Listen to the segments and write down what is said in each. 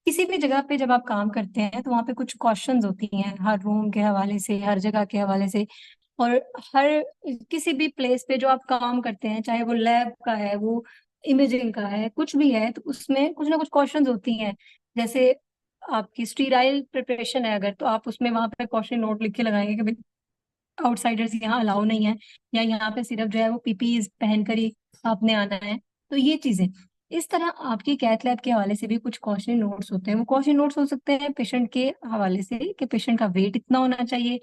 किसी भी जगह पे जब आप काम करते हैं तो वहां पे कुछ क्वेश्चंस होती हैं, हर रूम के हवाले से, हर जगह के हवाले से। और हर किसी भी प्लेस पे जो आप काम करते हैं, चाहे वो लैब का है, वो इमेजिंग का है, कुछ भी है, तो उसमें कुछ ना कुछ क्वेश्चंस होती हैं। जैसे आपकी स्टीराइल प्रिपरेशन है अगर, तो आप उसमें वहां पे क्वेश्चन नोट लिख के लगाएंगे कि भाई आउटसाइडर्स यहाँ अलाउ नहीं है, या यहाँ पे सिर्फ जो है वो पीपी पहन कर ही आपने आना है। तो ये चीजें, इस तरह आपकी कैथ लैब के हवाले से भी कुछ क्वेश्चन नोट्स होते हैं। वो क्वेश्चन नोट्स हो सकते हैं पेशेंट के हवाले से कि पेशेंट का वेट इतना होना चाहिए।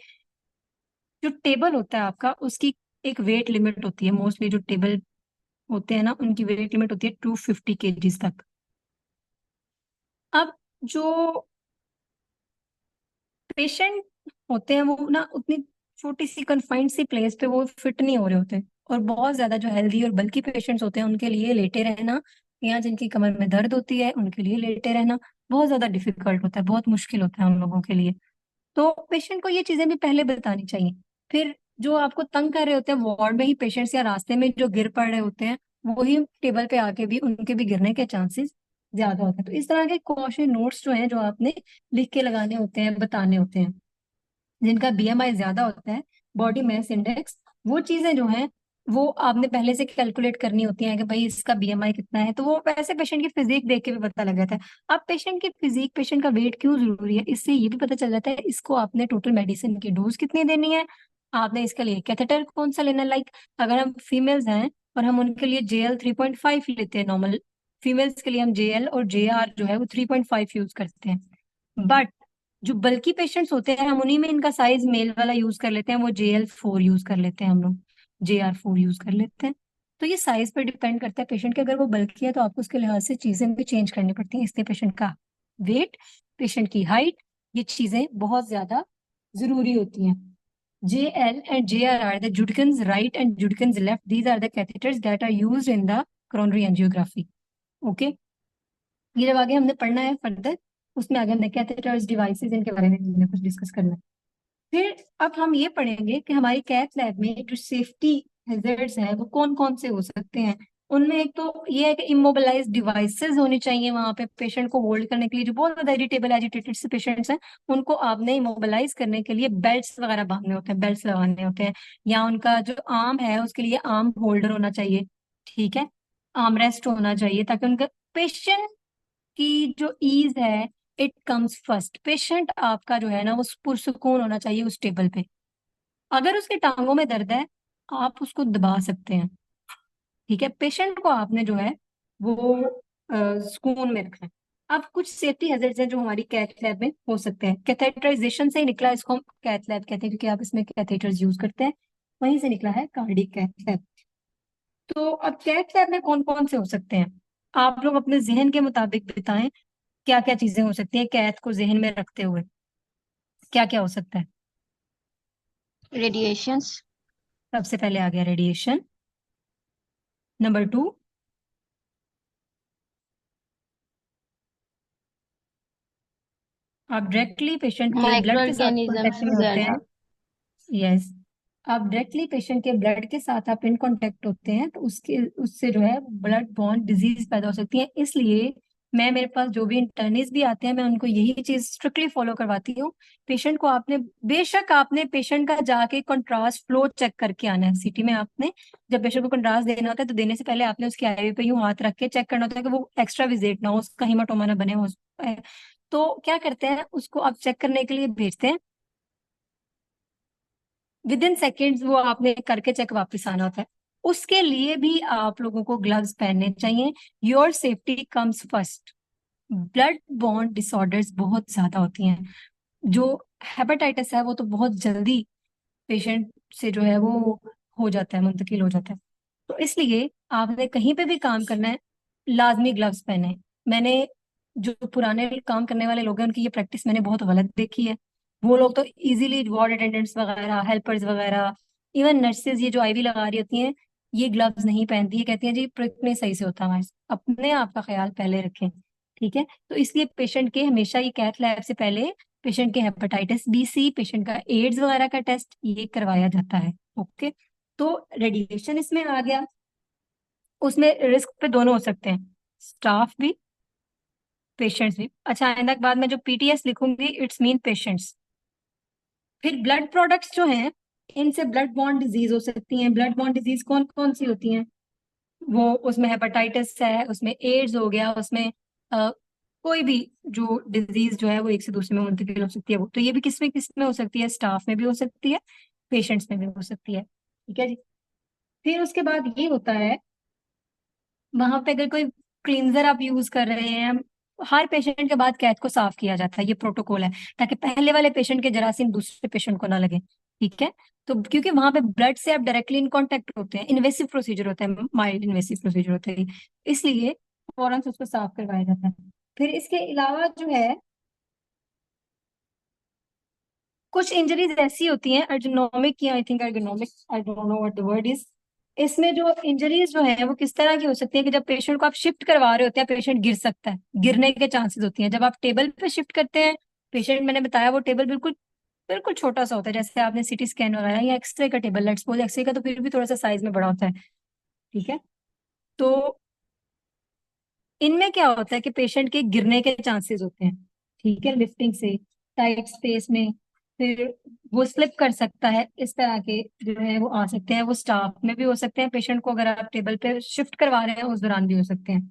जो टेबल होता है आपका, उसकी एक वेट लिमिट होती है। मोस्टली जो टेबल होते हैं ना, उनकी वेट लिमिट होती है 250 kg तक। अब जो पेशेंट होते हैं वो ना उतनी छोटी सी कन्फाइंड सी प्लेस पे वो फिट नहीं हो रहे होते। और बहुत ज्यादा जो हेल्दी और बल्कि पेशेंट्स होते हैं उनके लिए लेटे रहना, या जिनकी कमर में दर्द होती है उनके लिए लेटे रहना बहुत ज्यादा डिफिकल्ट होता है, बहुत मुश्किल होता है उन लोगों के लिए। तो पेशेंट को ये चीजें भी पहले बतानी चाहिए। फिर जो आपको तंग कर रहे होते हैं वार्ड में ही पेशेंट्स, या रास्ते में जो गिर पड़ रहे होते हैं, वही टेबल पे आके भी उनके भी गिरने के चांसेस ज्यादा होते हैं। तो इस तरह के कॉशन नोट्स जो हैं, जो आपने लिख के लगाने होते हैं, बताने होते हैं। जिनका बीएमआई ज्यादा होता है, बॉडी मास इंडेक्स, वो चीजें जो हैं वो आपने पहले से कैलकुलेट करनी होती हैं कि भाई इसका बीएमआई कितना है। तो वो वैसे पेशेंट की फिजिक देख के भी पता लग जाता है। अब पेशेंट की फिजिक, पेशेंट का वेट क्यों जरूरी है, इससे ये भी पता चल जाता है इसको आपने टोटल मेडिसिन की डोज कितनी देनी है, आपने इसके लिए कैथेटर कौन सा लेना है। लाइक अगर हम फीमेल्स हैं और हम उनके लिए जेएल 3.5 लेते हैं नॉर्मल, फीमेल्स के लिए हम जेएल और जेआर जो है वो 3.5 यूज करते हैं। बट जो बल्कि पेशेंट्स होते हैं, हम उन्हीं में इनका साइज मेल वाला यूज कर लेते हैं, वो JL4 यूज कर लेते हैं हम लोग, JR4 यूज कर लेते हैं। तो ये साइज पे डिपेंड करता है पेशेंट के। अगर वो बल्कि है तो आपको उसके लिहाज से चीजें भी चेंज करनी पड़ती हैं। इसलिए पेशेंट का वेट, पेशेंट की हाइट, ये चीजें बहुत ज्यादा जरूरी होती हैं। JL and JR are the Judkins right and Judkins left. These are the catheters that are used in the coronary angiography. Okay, ये जब आगे हमने पढ़ना है फर्दर, उसमें आगे हमने कैथेटर्स, डिवाइसेस, इनके बारे में हमने कुछ डिस्कस करना है। फिर अब हम ये पढ़ेंगे कि हमारी कैथ लैब में जो सेफ्टी हैजर्ड्स हैं वो कौन कौन से हो सकते हैं। उनमें एक तो ये है कि इमोबिलाइज डिवाइसेस होनी चाहिए वहां पे पेशेंट को होल्ड करने के लिए। जो बहुत ज्यादा इरिटेबल एजिटेटेड से पेशेंट्स हैं, उनको आपने इमोबिलाइज करने के लिए बेल्ट्स वगैरह बांधने होते हैं, बेल्ट्स लगाने होते हैं। या उनका जो आर्म है उसके लिए आर्म होल्डर होना चाहिए, ठीक है, आर्म रेस्ट होना चाहिए, ताकि उनका पेशेंट की जो ईज है, इट कम्स फर्स्ट। पेशेंट आपका जो है ना वो पुरसुकून होना चाहिए उस टेबल पे। अगर उसके टांगों में दर्द है, आप उसको दबा सकते हैं, ठीक है। पेशेंट को आपने जो है वो सुकून में रखना है। अब कुछ सेफ्टी हैजर्ड्स हैं जो हमारी कैथ लैब में हो सकते हैं। कैथेटराइजेशन से ही निकला, इसको हम कैथ लैब कहते हैं क्योंकि आप इसमें कैथेटर्स यूज करते हैं। वहीं से निकला है कार्डिक कैथ लैब। तो अब कैथ लैब में कौन कौन से हो सकते हैं, आप लोग अपने जहन के मुताबिक बताएं क्या क्या चीजें हो सकती हैं कैथ को जहन में रखते हुए। क्या क्या हो सकता है? रेडिएशंस। सबसे पहले आ गया रेडिएशन। नंबर 2, आप डायरेक्टली पेशेंट के ब्लड माइक्रो के साथ ऑर्गेनिजम्स कांटेक्ट में होते हैं। वगैरह। यस, आप डायरेक्टली पेशेंट के ब्लड के साथ आप इन कांटेक्ट होते हैं, तो उसके उससे जो है ब्लड बॉर्न डिजीज पैदा हो सकती है। इसलिए मैं, मेरे पास जो भी इंटर्निस भी आते हैं, मैं उनको यही चीज स्ट्रिक्टली फॉलो करवाती हूँ। पेशेंट को आपने, बेशक आपने पेशेंट का जाके कंट्रास्ट फ्लो चेक करके आना है सिटी में। आपने जब पेशेंट को कंट्रास्ट देना होता है तो देने से पहले आपने उसकी आईवी पे यूं हाथ रख के चेक करना होता है कि वो एक्स्ट्रा विजेट ना हो, उसका हीमाटोमा ना बने हो। तो क्या करते हैं, उसको आप चेक करने के लिए भेजते हैं। विद इन सेकेंड्स वो आपने करके चेक वापस आना होता है। उसके लिए भी आप लोगों को ग्लव्स पहनने चाहिए। Your safety comes first. Blood born disorders बहुत ज्यादा होती हैं। जो हेपेटाइटिस है वो तो बहुत जल्दी पेशेंट से जो है वो हो जाता है, मुंतकिल हो जाता है। तो इसलिए आपने कहीं पे भी काम करना है, लाजमी ग्लव्स पहने। मैंने, जो पुराने काम करने वाले लोग हैं उनकी ये प्रैक्टिस मैंने बहुत गलत देखी है। वो लोग तो इजीली वार्ड अटेंडेंट्स वगैरह, हेल्पर्स वगैरह, इवन नर्सेज, ये जो आईवी लगा रही होती हैं, ये ग्लव्स नहीं पहनती है, कहती हैं जी प्रिक नहीं सही से होता हमारे से। अपने आप का ख्याल पहले रखें, ठीक है। तो इसलिए पेशेंट के हमेशा ये कैथ लैब से पहले पेशेंट के हेपेटाइटिस B, C, पेशेंट का एड्स वगैरह का टेस्ट ये करवाया जाता है। ओके, तो रेडिएशन इसमें आ गया। उसमें रिस्क पे दोनों हो सकते हैं, स्टाफ भी पेशेंट्स भी। अच्छा, आइंदा के बाद मैं जो पीटीएस लिखूंगी इट्स मीन पेशेंट्स। फिर ब्लड प्रोडक्ट्स जो हैं, इनसे ब्लड बॉर्न डिजीज हो सकती हैं। ब्लड बॉर्न डिजीज कौन कौन सी होती हैं? वो उसमें हेपेटाइटिस है, उसमें एड्स हो गया, उसमें अ, कोई भी जो डिजीज जो है वो एक से दूसरे में मुंतकिल हो सकती है। वो तो ये भी किस में हो सकती है? स्टाफ में भी हो सकती है, पेशेंट्स में भी हो सकती है। ठीक है जी। फिर उसके बाद ये होता है, वहां पे अगर कोई क्लींजर आप यूज कर रहे हैं, हर पेशेंट के बाद कैथ को साफ किया जाता है, ये प्रोटोकॉल है, ताकि पहले वाले पेशेंट के जरासीम दूसरे पेशेंट को ना लगे। ठीक है। तो क्योंकि वहां पे ब्लड से आप डायरेक्टली इन कांटेक्ट होते हैं, इन्वेसिव प्रोसीजर होता है, माइल्ड इन्वेसिव प्रोसीजर होता है, इसलिए फौरन से उसको साफ करवाया जाता है। फिर इसके अलावा जो है, कुछ इंजरीज ऐसी होती हैं अर्गोनॉमिक, या I think ergonomic, I don't know what the word is. इसमें जो इंजरीज जो है वो किस तरह की हो सकती है कि जब पेशेंट को आप शिफ्ट करवा रहे होते हैं, पेशेंट गिर सकता है, गिरने के चांसेस होती हैं। जब आप टेबल पे शिफ्ट करते हैं पेशेंट, मैंने बताया वो टेबल बिल्कुल बिल्कुल छोटा सा होता है, जैसे आपने सीटी स्कैन कराया या एक्सरे का टेबल, लेट्स सपोज एक्सरे का तो फिर भी थोड़ा सा साइज में बड़ा होता है। ठीक है। तो इनमें क्या होता है कि पेशेंट के गिरने के चांसेस होते हैं, ठीक है, लिफ्टिंग से, टाइट स्पेस में। फिर वो स्लिप कर सकता है, इस तरह के जो है वो आ सकते हैं। वो स्टाफ में भी हो सकते हैं, पेशेंट को अगर आप टेबल पे शिफ्ट करवा रहे हैं उस दौरान भी हो सकते हैं।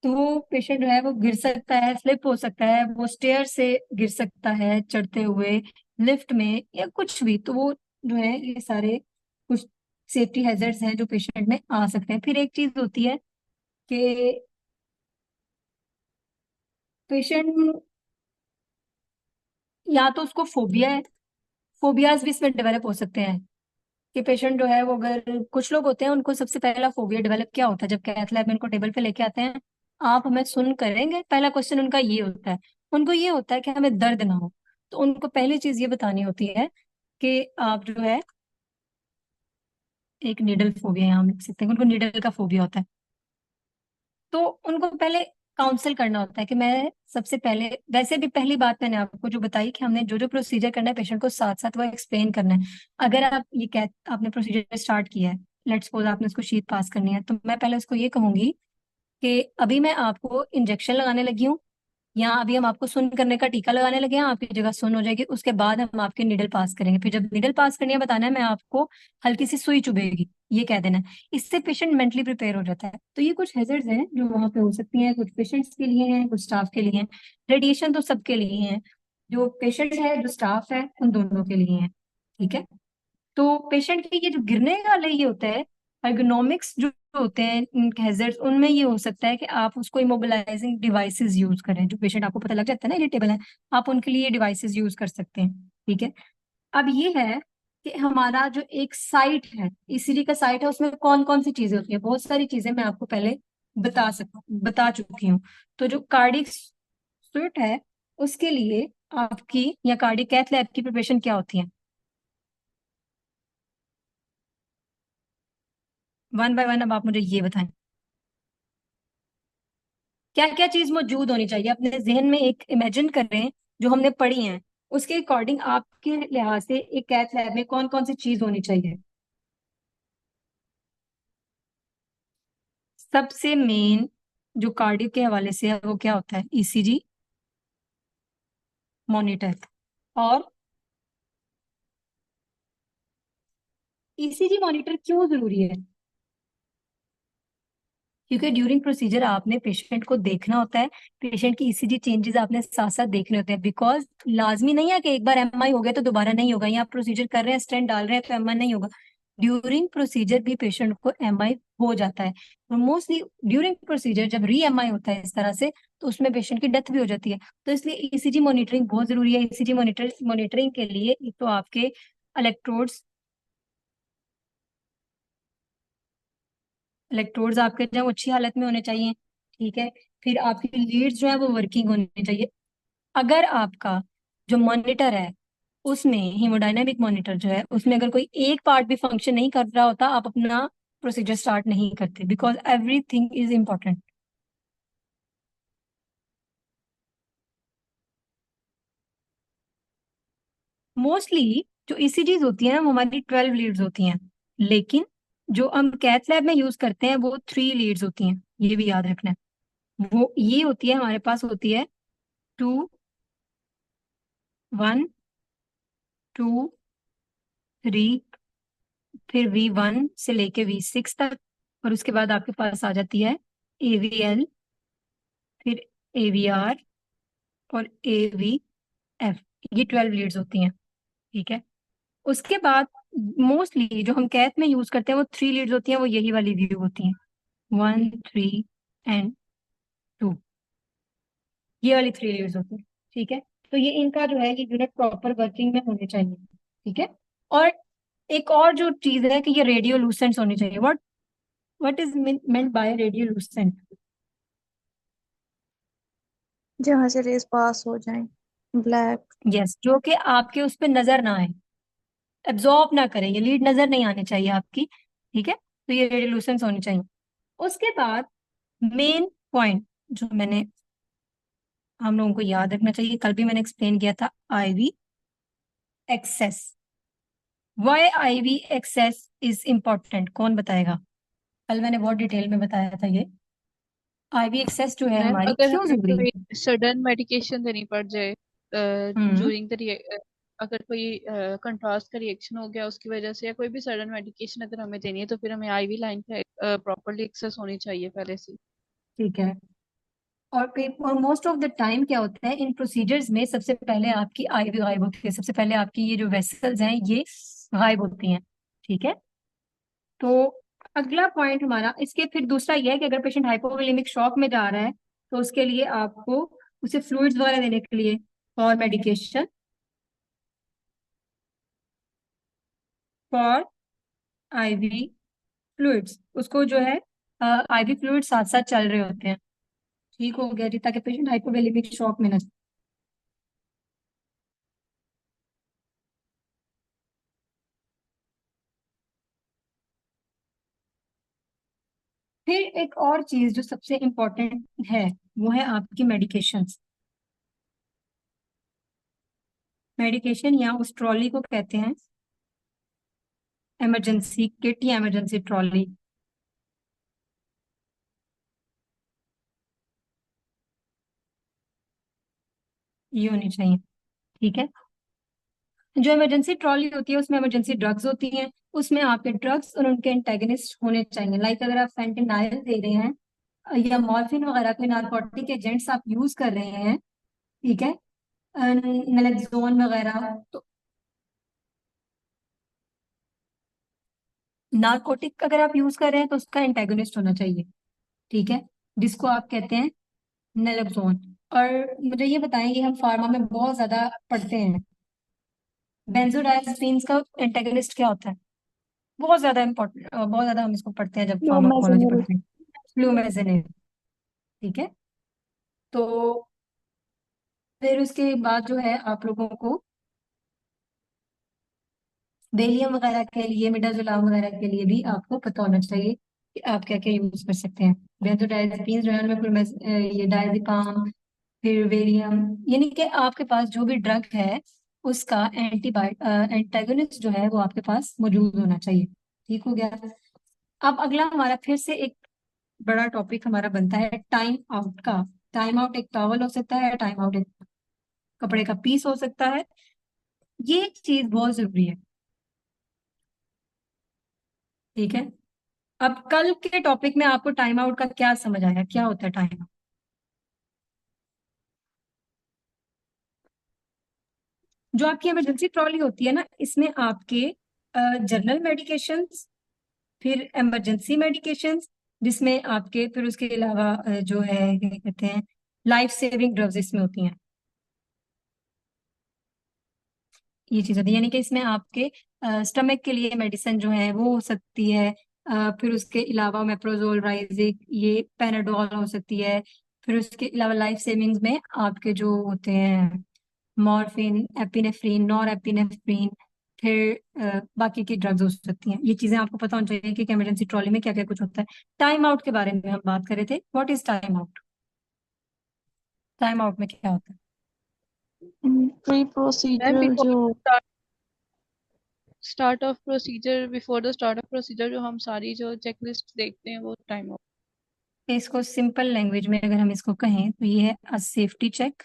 तो वो पेशेंट जो है वो गिर सकता है, स्लिप हो सकता है, वो स्टेयर से गिर सकता है चढ़ते हुए, लिफ्ट में, या कुछ भी। तो वो जो है ये सारे कुछ सेफ्टी हैजर्ड्स हैं जो पेशेंट में आ सकते हैं। फिर एक चीज होती है कि पेशेंट, या तो उसको फोबिया है, फोबियाज भी इसमें डेवलप हो सकते हैं। कि पेशेंट जो है वो, अगर कुछ लोग होते हैं उनको सबसे पहला फोबिया डेवलप क्या होता है जब कैथ लैब में इनको टेबल पे लेके आते हैं, आप हमें सुन करेंगे, पहला क्वेश्चन उनका ये होता है। उनको ये होता है कि हमें दर्द ना हो। तो उनको पहली चीज ये बतानी होती है कि आप जो है, एक निडल फोबिया यहाँ हम लिख सकते हैं, उनको निडल का फोबिया होता है। तो उनको पहले काउंसल करना होता है कि मैं सबसे पहले, वैसे भी पहली बात मैंने आपको जो बताई कि हमने जो जो प्रोसीजर करना है पेशेंट को साथ साथ वो एक्सप्लेन करना है। अगर आप ये कह आपने प्रोसीजर स्टार्ट किया है, लेट्स सपोज आपने उसको शीट पास करनी है, तो मैं पहले उसको ये कहूंगी कि अभी मैं आपको इंजेक्शन लगाने लगी हूँ, या अभी हम आपको सुन करने का टीका लगाने लगे हैं, आपकी जगह सुन हो जाएगी, उसके बाद हम आपके निडल पास करेंगे। फिर जब निडल पास करनी है बताना है, मैं आपको हल्की सी सुई चुभेगी, ये कह देना है। इससे पेशेंट मेंटली प्रिपेयर हो जाता है। तो ये कुछ हैजर्ड्स हैं जो वहां पे हो सकती हैं, कुछ पेशेंट्स के लिए हैं, कुछ स्टाफ के लिए हैं। रेडिएशन तो सबके लिए है, जो पेशेंट है जो स्टाफ है उन दोनों के लिए है। ठीक है। तो पेशेंट के ये जो गिरने वाले ये होता है, ergonomics जो होते हैं हैजर्ड्स, उनमें ये हो सकता है कि आप उसको इमोबिलाइजिंग डिवाइसेस यूज करें। जो पेशेंट आपको पता लग जाता है ना इरिटेबल है, आप उनके लिए ये डिवाइसेस यूज कर सकते हैं। ठीक है। अब ये है कि हमारा जो एक साइट है, ईसीजी का साइट है, उसमें कौन कौन सी चीजें होती है, बहुत सारी चीजें मैं आपको पहले बता चुकी हूँ। तो जो कार्डिक स्विट है, उसके लिए आपकी, या कार्डिक कैथ लैब की प्रिपरेशन क्या होती है? वन बाय वन अब आप मुझे ये बताएं, क्या क्या चीज मौजूद होनी चाहिए अपने जहन में, एक इमेजिन करें जो हमने पढ़ी है, उसके अकॉर्डिंग आपके लिहाज से एक कैथ लैब में कौन कौन सी चीज होनी चाहिए? सबसे मेन जो कार्डियो के हवाले से है वो क्या होता है? ECG monitor. और ईसीजी मॉनिटर क्यों जरूरी है? क्योंकि ड्यूरिंग प्रोसीजर आपने पेशेंट को देखना होता है, पेशेंट की ईसीजी चेंजेस आपने साथ साथ देखने होते हैं। बिकॉज लाजमी नहीं है कि एक बार एमआई हो गया तो दोबारा नहीं होगा, या आप प्रोसीजर कर रहे हैं, स्टेंट डाल रहे हैं तो एमआई नहीं होगा। ड्यूरिंग प्रोसीजर भी पेशेंट को एमआई हो जाता है, और मोस्टली ड्यूरिंग प्रोसीजर जब री एमआई होता है इस तरह से, तो उसमें पेशेंट की डेथ भी हो जाती है। तो इसलिए ईसीजी मॉनिटरिंग बहुत जरूरी है। ईसीजी मॉनिटरिंग के लिए एक तो आपके इलेक्ट्रोड्स इलेक्ट्रोड्स आपके जो हैं वो अच्छी हालत में होने चाहिए। ठीक है। फिर आपकी लीड्स जो है वो वर्किंग होनी चाहिए। अगर आपका जो मॉनिटर है उसमें, हीमोडायनेमिक मॉनिटर जो है उसमें अगर कोई एक पार्ट भी फंक्शन नहीं कर रहा होता, आप अपना प्रोसीजर स्टार्ट नहीं करते, because everything is important. Mostly जो ईसीजीज होती हैं वो हमारी 12 लीड्स होती हैं, लेकिन जो हम कैथ लैब में यूज करते हैं वो 3 लीड्स होती हैं, ये भी याद रखना है। वो ये होती है, हमारे पास होती है 2 1 2 3, फिर V1 से लेके V6 तक, और उसके बाद आपके पास आ जाती है AVL, फिर AVR और AVF। ये 12 लीड्स होती हैं। ठीक है। उसके बाद मोस्टली जो हम कैथ में यूज करते हैं वो 3 लीड्स होती हैं, वो यही वाली व्यू होती हैं, 1 3 एंड 2। ये वाली 3 लीड्स होती हैं। ठीक है। तो ये इनका जो है, ये यूनिट प्रॉपर वर्किंग में होने चाहिए। ठीक है। और एक और जो चीज है कि ये रेडियोलूसेंट्स होनी चाहिए। What is meant by radiolucent? जहाँ से रेस पास हो जाए, ब्लैक। यस, जो कि आपके उस पर नजर ना आए, एब्जॉर्ब ना करें, ये लीड नजर नहीं आनी चाहिए आपकी। ठीक है। तो ये रेडियोलूसेंस होनी चाहिए। उसके बाद मेन पॉइंट जो मैंने, हम लोगों को याद रखना चाहिए, कल भी मैंने एक्सप्लेन किया था, IV access. Why IV access is important, कौन बताएगा? कल मैंने बहुत डिटेल में बताया था ये। आईवी एक्सेस जो है मैम हमारी अगर क्यों हमें जरूरी कोई है? सडन मेडिकेशन देनी पड़ जाए हम्म। ड्यूरिंग द, अगर कोई कंट्रास्ट का रिएक्शन हो गया उसकी वजह से, या कोई भी सडन मेडिकेशन अगर हमें देनी है, तो फिर हमें आईवी लाइन का प्रॉपरली एक्सेस होनी चाहिए पहले से। ठीक है। और मोस्ट ऑफ द टाइम क्या होता है इन प्रोसीजर्स में, सबसे पहले आपकी आईवी गायब होती है, सबसे पहले आपकी ये जो वेसल्स हैं ये गायब होती हैं। ठीक है। तो अगला पॉइंट हमारा इसके, फिर दूसरा ये है कि अगर पेशेंट हाइपोवोलेमिक शॉक में जा रहा है तो उसके लिए आपको उसे फ्लूइड्स वगैरह देने के लिए और मेडिकेशन फॉर आईवी फ्लूइड्स, उसको जो है आईवी फ्लूइड साथ साथ चल रहे होते हैं। ठीक हो गया जी, ताकि पेशेंट हाइपोवोलेमिक शॉक में ना जाए। फिर एक और चीज जो सबसे इम्पोर्टेंट है वो है आपकी मेडिकेशंस। मेडिकेशन या उस ट्रॉली को कहते हैं इमरजेंसी किट या इमरजेंसी ट्रॉली। ये होनी चाहिए। ठीक है। जो इमरजेंसी ट्रॉली होती है उसमें इमरजेंसी ड्रग्स होती हैं, उसमें आपके ड्रग्स और उनके एंटेगनिस्ट होने चाहिए। लाइक अगर आप फेंटेनाइल दे रहे हैं या मॉर्फिन वगैरह कोई नारकोटिक एजेंट्स आप यूज कर रहे हैं, ठीक है, नलेक्सोन वगैरह, तो नारकोटिक अगर आप यूज कर रहे हैं तो उसका एंटेगनिस्ट होना चाहिए। ठीक है। जिसको आप कहते हैं नलेक्सोन। और मुझे ये बताएं कि हम फार्मा में बहुत ज्यादा पढ़ते हैं, बेंजोडाइazepines का एंटेगनिस्ट क्या होता है? बहुत ज्यादा इंपॉर्टेंट, बहुत ज्यादा हम इसको पढ़ते हैं जब फार्माकोलॉजी फ्लोमेजेनिल। पढ़ते हैं। फ्लूमेजेनिल। ठीक है। तो फिर उसके बाद जो है आप लोगों को बेलियम वगैरह के लिए, मिडाजोलाम वगैरह के लिए भी आपको पता होना चाहिए कि आप क्या क्या यूज कर सकते हैं। बेंजोडाइazepines जो है उनमें ये डायजेपाम, फिर वेलियम, यानी कि आपके पास जो भी ड्रग है उसका एंटागोनिस्ट जो है वो आपके पास मौजूद होना चाहिए। ठीक हो गया। अब अगला हमारा फिर से एक बड़ा टॉपिक हमारा बनता है टाइम आउट का। टाइम आउट एक टॉवल हो सकता है, टाइम आउट एक कपड़े का पीस हो सकता है। ये चीज बहुत जरूरी है। ठीक है। अब कल के टॉपिक में आपको टाइम आउट का क्या समझ आया, क्या होता है टाइम आउट? जो आपकी इमरजेंसी ट्रॉली होती है ना, इसमें आपके जनरल मेडिकेशंस, फिर इमरजेंसी मेडिकेशंस, जिसमें आपके फिर उसके अलावा जो है क्या कहते हैं, लाइफ सेविंग ड्रग्स इसमें होती हैं। ये चीज होती है, यानी कि इसमें आपके स्टमक के लिए मेडिसिन जो है वो हो सकती है, फिर उसके अलावा मेप्रोजोल, राइजिक, ये पेनाडोल हो सकती है। फिर उसके अलावा लाइफ सेविंग्स में आपके जो होते हैं मॉर्फिन, एपिनेफ्रीन, नॉर एपिनेफ्रीन, फिर बाकी की ड्रग्स हो सकती हैं। ये चीजें आपको पता होनी चाहिए कि इमरजेंसी ट्रॉली में क्या क्या कुछ होता है। टाइम आउट के बारे में हम बात कर रहे थे, what is time out? Time out में क्या होता है? प्री मैम प्रोसीजरल बिफोर जो। Start of procedure, before the start of procedure जो हम सारी जो चेकलिस्ट देखते हैं वो टाइम इसको सिंपल लैंग्वेज में अगर हम इसको कहें तो ये है a safety check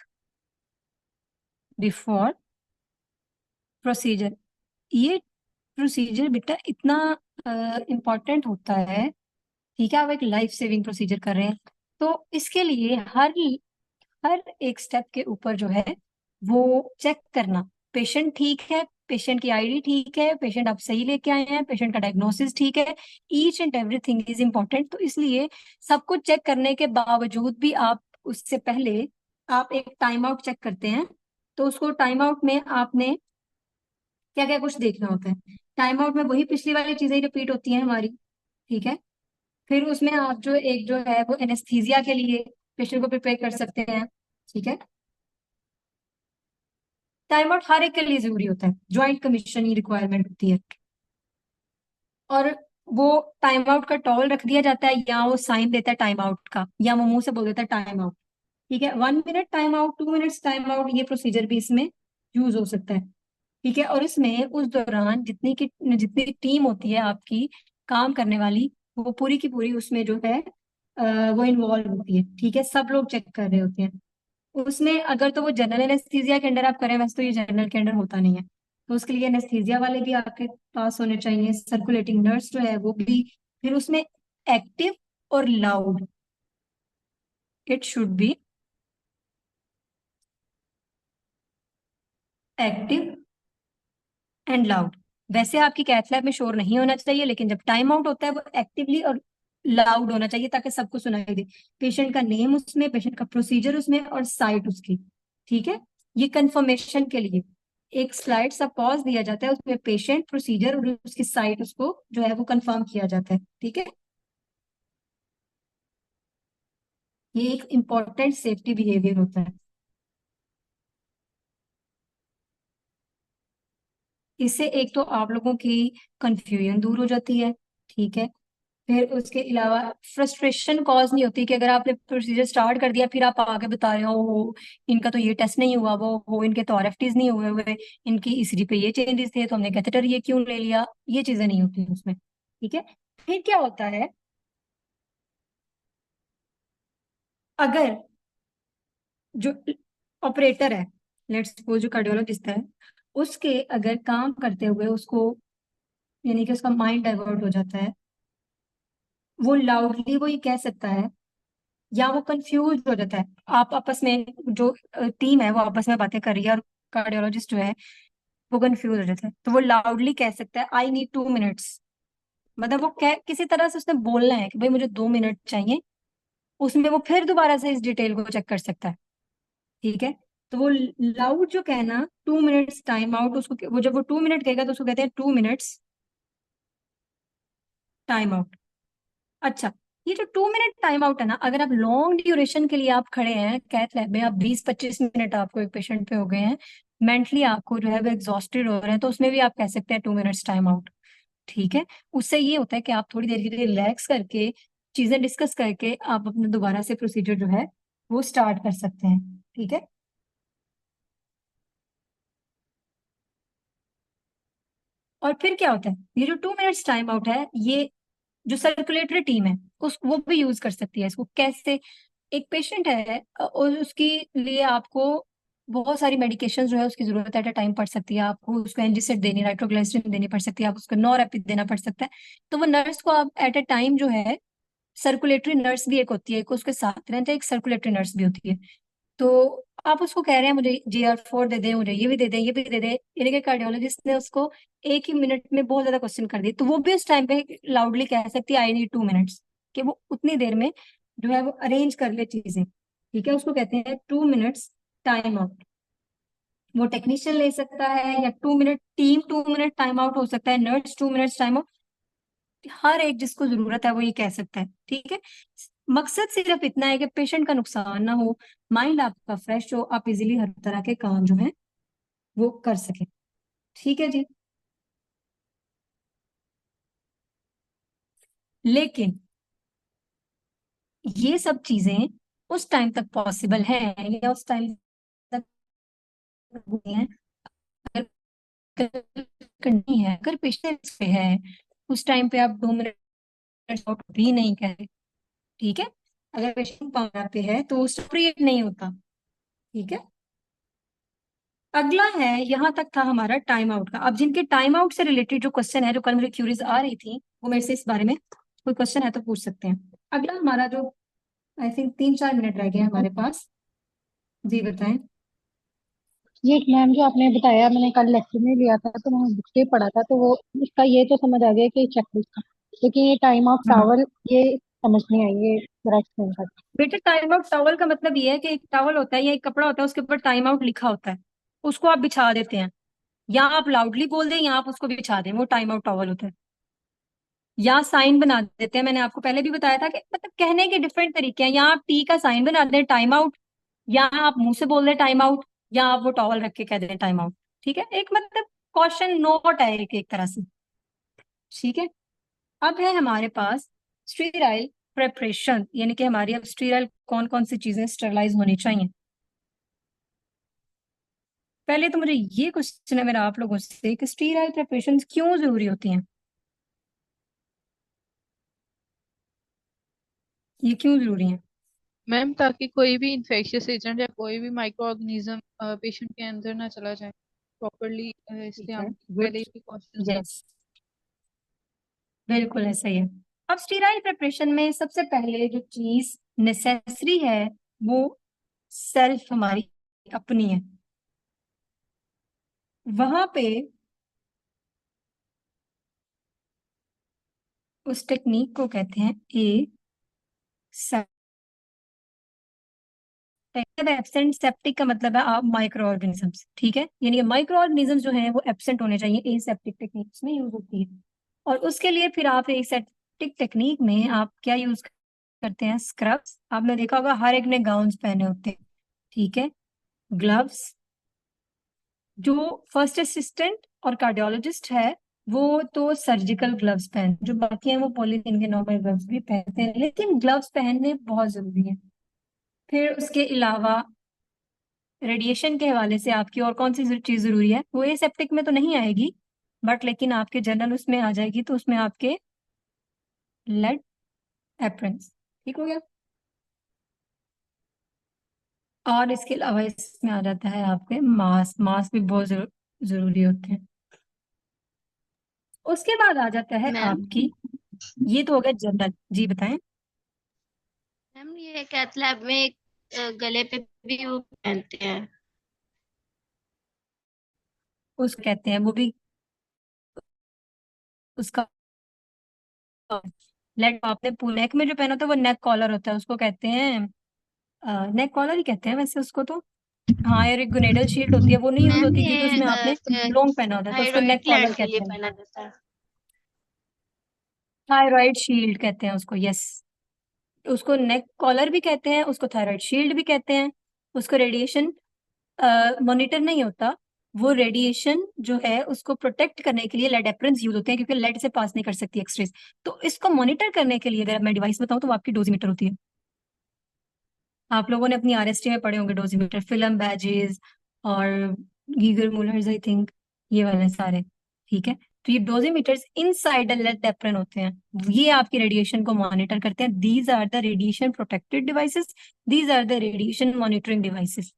before procedure. ये प्रोसीजर बेटा इतना इम्पोर्टेंट होता है, ठीक है। आप एक लाइफ सेविंग प्रोसीजर कर रहे हैं, तो इसके लिए हर हर एक स्टेप के ऊपर जो है वो चेक करना, पेशेंट ठीक है, पेशेंट की आईडी ठीक है, पेशेंट आप सही लेके आए हैं, पेशेंट का डायग्नोसिस ठीक है, each and everything is important. तो इसलिए सब कुछ चेक करने के बावजूद भी आप उससे पहले आप एक टाइम आउट चेक करते हैं। तो उसको टाइम आउट में आपने क्या क्या कुछ देखना होता है। टाइम आउट में वही पिछली वाली चीजें रिपीट होती हैं हमारी, ठीक है। फिर उसमें आप जो एक जो है वो एनेस्थीसिया के लिए पेशेंट को प्रिपेयर कर सकते हैं, ठीक है। टाइम आउट हर एक के लिए जरूरी होता है, ज्वाइंट कमीशन ही रिक्वायरमेंट होती है। और वो टाइम आउट का टॉल रख दिया जाता है, या वो साइन देता है टाइम आउट का, या वो मुंह से बोल देता है टाइम आउट, ठीक है। 1 minute time out, 2 minutes time out, ये प्रोसीजर भी इसमें यूज हो सकता है, ठीक है। और इसमें उस दौरान जितनी टीम होती है आपकी काम करने वाली, वो पूरी की पूरी उसमें जो है वो इन्वॉल्व होती है, ठीक है। सब लोग चेक कर रहे होते हैं उसमें। अगर तो वो जनरल एनेस्थीसिया के अंडर आप करें, वैसे तो ये जनरल के अंडर होता नहीं है, तो उसके लिए एनेस्थीसिया वाले भी आपके पास होने चाहिए, सर्कुलेटिंग नर्स जो है वो भी। फिर उसमें एक्टिव और loud, it should be active and loud. वैसे आपकी कैथ लैब में शोर नहीं होना चाहिए, लेकिन जब टाइम आउट होता है वो एक्टिवली और लाउड होना चाहिए, ताकि सबको सुनाई दे। पेशेंट का नेम उसमें, पेशेंट का प्रोसीजर उसमें, और साइट उसकी, ठीक है। ये कंफर्मेशन के लिए एक स्लाइड सा पॉज दिया जाता है, उसमें पेशेंट, प्रोसीजर और उसकी साइट उसको जो है वो कंफर्म किया जाता है, ठीक है। ये एक इंपॉर्टेंट सेफ्टी बिहेवियर होता है। इससे एक तो आप लोगों की कंफ्यूजन दूर हो जाती है, ठीक है। फिर उसके अलावा फ्रस्ट्रेशन कॉज नहीं होती कि अगर आपने प्रोसीजर स्टार्ट कर दिया फिर आप आगे बता रहे हो इनका तो ये टेस्ट नहीं हुआ, वो इनके तो आरएफटीज नहीं हुए हुए, इनकी ईसीजी पे ये चेंजेस थे तो हमने कैथेटर ये क्यों ले लिया, ये चीजें नहीं होती उसमें, ठीक है। फिर क्या होता है, अगर जो ऑपरेटर है, लेट्स सपोज जो कार्डियोलॉजिस्ट है, उसके अगर काम करते हुए उसको, यानी कि उसका माइंड डाइवर्ट हो जाता है, वो लाउडली वो ये कह सकता है, या वो कंफ्यूज हो जाता है। आप आपस में जो टीम है वो आपस में बातें कर रही है, और कार्डियोलॉजिस्ट जो है वो कंफ्यूज हो जाता है, तो वो लाउडली कह सकता है आई नीड 2 मिनट्स। मतलब वो कह किसी तरह से उसने बोलना है कि भाई मुझे 2 मिनट चाहिए, उसमें वो फिर दोबारा से इस डिटेल को चेक कर सकता है, ठीक है। तो वो लाउड जो कहना 2 मिनट्स टाइम आउट, उसको वो जब वो 2 मिनट कहेगा तो उसको कहते हैं 2 मिनट्स टाइम आउट। अच्छा, ये जो 2 मिनट टाइम आउट है ना, अगर आप लॉन्ग ड्यूरेशन के लिए आप खड़े हैं कैथ लैब में, आप 20-25 मिनट आपको एक पेशेंट पे हो गए हैं, मेंटली आपको जो है वो एग्जॉस्टेड हो रहे हैं, तो उसमें भी आप कह सकते हैं 2 मिनट्स टाइम आउट, ठीक है। उससे ये होता है कि आप थोड़ी देर के लिए रिलैक्स करके चीजें डिस्कस करके आप अपना दोबारा से प्रोसीजर जो है वो स्टार्ट कर सकते हैं, ठीक है। और फिर क्या होता है, ये जो 2 मिनट्स टाइम आउट है, ये जो सर्कुलेटरी टीम है उस वो भी यूज कर सकती है इसको। कैसे, एक पेशेंट है और उसके लिए आपको बहुत सारी मेडिकेशन जो है उसकी जरूरत एट अ टाइम पड़ सकती है, आपको उसको एनजिसेट देनी, नाइट्रोग्लिसरीन देनी पड़ सकती है, आप उसको नॉरेपिड देना पड़ सकता है। तो वो नर्स को आप एट अ टाइम जो है, सर्कुलेटरी नर्स भी एक होती है, एक उसके साथ रहता है, एक सर्कुलेटरी नर्स भी होती है। तो आप उसको कह रहे हैं मुझे GR4 दे दें, मुझे ये भी दे दें, ये भी दे दें, यानी कि कार्डियोलॉजिस्ट ने उसको एक ही मिनट में बहुत ज्यादा क्वेश्चन कर दिए, तो वो भी उस टाइम पे लाउडली कह सकती है आई नीड 2 मिनट्स, कि वो उतनी देर में जो है वो अरेंज कर ले चीजें, ठीक है। उसको कहते हैं 2 मिनट्स टाइम आउट। वो टेक्नीशियन ले सकता है, या 2 minute team 2 minute time out हो सकता है, नर्स 2 मिनट्स टाइम आउट, हर एक जिसको जरूरत है वो ये कह सकता है, ठीक है। मकसद सिर्फ इतना है कि पेशेंट का नुकसान ना हो, माइंड आपका फ्रेश हो, आप इजीली हर तरह के काम जो है वो कर सके, ठीक है जी। लेकिन ये सब चीजें उस टाइम तक पॉसिबल है, या उस टाइम तक हुई है अगर करनी है, अगर पेशेंट पे है, उस टाइम पे आप 2 मिनट आउट भी नहीं करें, ठीक है। अगर पेशेंट पारा पे है तो स्टोरिएट नहीं होता। ठीक है। अगला है, यहाँ तक था हमारा टाइम आउट का। अब जिनके टाइम आउट से रिलेटेड जो क्वेश्चन है, जो कल मेरी क्यूरीज आ रही थी, वो मेरे से इस बारे में कोई क्वेश्चन है तो पूछ सकते हैं। अगला हमारा जो, आई थिंक 3-4 मिनट रह गए हैं हमारे पास। जी बताएं। ये मैम जो आपने बताया, मैंने कल लेक्चर में लिया था तो वहाँ बुक से पढ़ा था, तो वो इसका ये तो समझ आ गया कि चेकलिस्ट था, लेकिन ये टाइम ऑफ हाँ टावल ये समझ नहीं आई, ये जरा एक्सप्लेन कर। बेटा, टाइम आउट टॉवल का मतलब ये है कि एक टॉवल होता है या एक कपड़ा होता है, उसके ऊपर टाइम आउट लिखा होता है, उसको आप बिछा देते हैं। या आप लाउडली बोल दें या आप उसको बिछा दें, वो टाइम आउट टॉवल होता है। या साइन बना देते हैं, मैंने आपको पहले भी बताया था कि मतलब कहने के डिफरेंट तरीके हैं। या आप टी का साइन बना दें टाइम आउट, या आप मुंह से बोल दें टाइम आउट, या आप वो टॉवल रख के कह दें टाइम आउट। ठीक है, एक मतलब क्वेश्चन नोट है एक तरह से। ठीक है। अब है हमारे पास स्टीराइल प्रेपरेशन, यानी कि हमारी अब स्टीराइल कौन कौन सी चीजें स्टरलाइज होनी चाहिए। पहले तो मुझे ये क्वेश्चन है मेरा आप लोगों से कि स्टीराइल प्रिपरेशन क्यों जरूरी होती हैं, ये क्यों जरूरी है। मैम ताकि कोई भी इंफेक्शियस एजेंट या कोई भी माइक्रो ऑर्गेनिज्म पेशेंट के अंदर ना चला जाए प्रॉपरली, ठीक इसलिए है, हम गुड। पहले ही प्रिकॉशंस लेते यस, बिल्कुल ऐसा ही है। अब स्टीराइल प्रिपरेशन में सबसे पहले जो चीज नेसेसरी है, वो सेल्फ हमारी अपनी है। वहां पे उस टेक्निक को कहते हैं ए एब्सेंट। सेप्टिक का मतलब है आप माइक्रो ऑर्गेनिजम्स। ठीक है, यानी कि माइक्रो ऑर्गेनिजम्स जो है वो एब्सेंट होने चाहिए, एसेप्टिक टेक्निक्स में यूज होती है। और उसके लिए फिर आप एसेप्टिक टेक्निक में आप क्या यूज करते हैं, स्क्रब्स। आपने देखा होगा हर एक ने गाउन्स पहने होते हैं। ठीक है, ग्लव्स। जो फर्स्ट असिस्टेंट और कार्डियोलॉजिस्ट है वो तो सर्जिकल ग्लव्स पहन, जो बाकी हैं वो पॉलीथीन के नॉर्मल ग्लव्स भी पहनते हैं, लेकिन ग्लव्स पहनने बहुत जरूरी है। फिर उसके अलावा रेडिएशन के हवाले से आपकी और कौन सी चीज जरूरी है, वो एसेप्टिक में तो नहीं आएगी, बट लेकिन आपके जनरल उसमें आ जाएगी, तो उसमें आपके लेड एप्रन्स। ठीक हो गया। और इसके अलावा इसमें आ जाता है आपके मास्क। मास्क भी बहुत जरूरी होते हैं। उसके बाद आ जाता है मैम आपकी, ये तो हो गया जनरल। जी बताएं। मैम ये कैथ लैब में गले पे भी वो पहनते हैं। उस कहते हैं वो भी उसका लेड। आपने नेक में जो पहना होता है वो नेक कॉलर होता है, उसको कहते हैं नेक कॉलर ही कहते हैं वैसे उसको तो। हाँ, और एक गोनेडल शील्ड होती है, वो नहीं यूज मैम होती क्योंकि उसमें आपने ये लॉन्ग पहना होता है, तो उसको थायराइड नेक कॉलर ग्लैंड के लिए कहते हैं। पहना जाता है। थायराइड शील्ड कहते हैं उसको, यस। उसको नेक कॉलर भी कहते हैं, उसको थायराइड शील्ड भी कहते हैं। उसको रेडिएशन मॉनिटर नहीं होता, वो रेडिएशन जो है उसको प्रोटेक्ट करने के लिए लेड एप्रन्स यूज होते हैं, क्योंकि लेड से पास नहीं कर सकती एक्सरेज। तो इसको मॉनिटर करने के लिए अगर मैं डिवाइस बताऊं तो वो आपकी डोजीमीटर होती है। आप लोगों ने अपनी आरएसटी में पढ़े होंगे डोजीमीटर, फिल्म बैजेस और गीगर मूलर्स आई थिंक, ये वाले सारे। ठीक है, तो ये dosimeters inside the lead apron होते हैं, ये आपकी रेडिएशन को मॉनिटर करते हैं। These are the radiation protected devices, these are the radiation monitoring devices.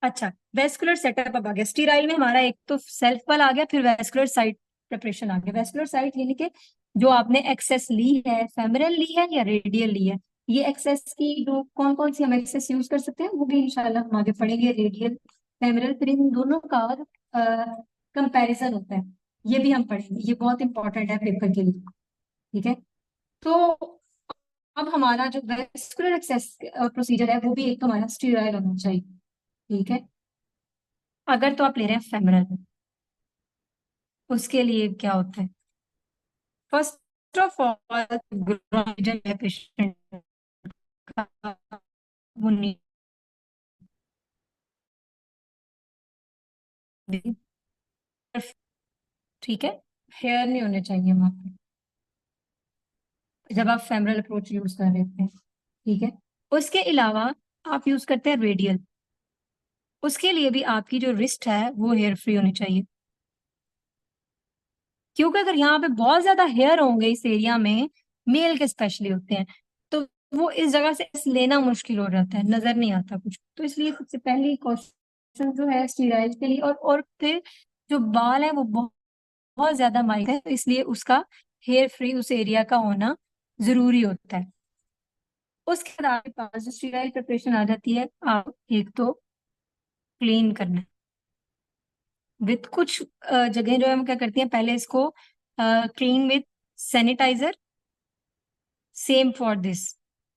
अच्छा, वेस्कुलर सेटअप अब आ गया। स्टीराइल में हमारा एक तो सेल्फ वाल आ गया, फिर वेस्कुलर साइट प्रिपरेशन आ गया। वेस्कुलर साइट यानी कि जो आपने एक्सेस ली है, फेमरल ली है या रेडियल ली है। ये एक्सेस की जो कौन कौन सी हम एक्सेस यूज कर सकते हैं वो भी इंशाल्लाह हम आगे पढ़ेंगे, रेडियल फेमरल। फिर इन दोनों का कंपैरिजन होता है, ये भी हम पढ़ेंगे, ये बहुत इंपॉर्टेंट है पेपर के लिए। ठीक है, तो अब हमारा जो वेस्कुलर एक्सेस प्रोसीजर है वो भी एक तो हमारा स्टीराइल होना चाहिए। ठीक है, अगर तो आप ले रहे हैं फेमरल में, उसके लिए क्या होता है, फर्स्ट ऑफ ऑल पेशेंट का वो नहीं, ठीक है, हेयर नहीं होने चाहिए वहां पे जब आप फेमरल अप्रोच यूज कर रहे थे। ठीक है, उसके अलावा आप यूज करते हैं रेडियल, उसके लिए भी आपकी जो रिस्ट है वो हेयर फ्री होनी चाहिए, क्योंकि अगर यहाँ पे बहुत ज्यादा हेयर होंगे इस एरिया में, मेल के स्पेशली होते हैं, तो वो इस जगह से लेना मुश्किल हो जाता है, नजर नहीं आता कुछ। तो इसलिए सबसे पहली क्वेश्चन जो है स्टीराइड के लिए, और फिर जो बाल है वो बहुत ज्यादा माइल्ड है, तो इसलिए उसका हेयर फ्री उस एरिया का होना जरूरी होता है। उसके बाद आपके पास जो स्टीराइड प्रिपरेशन आ जाती है, आप एक तो क्लीन करना है विथ कुछ जगह जो है हम क्या करते हैं, पहले इसको clean with sanitizer. Same for this,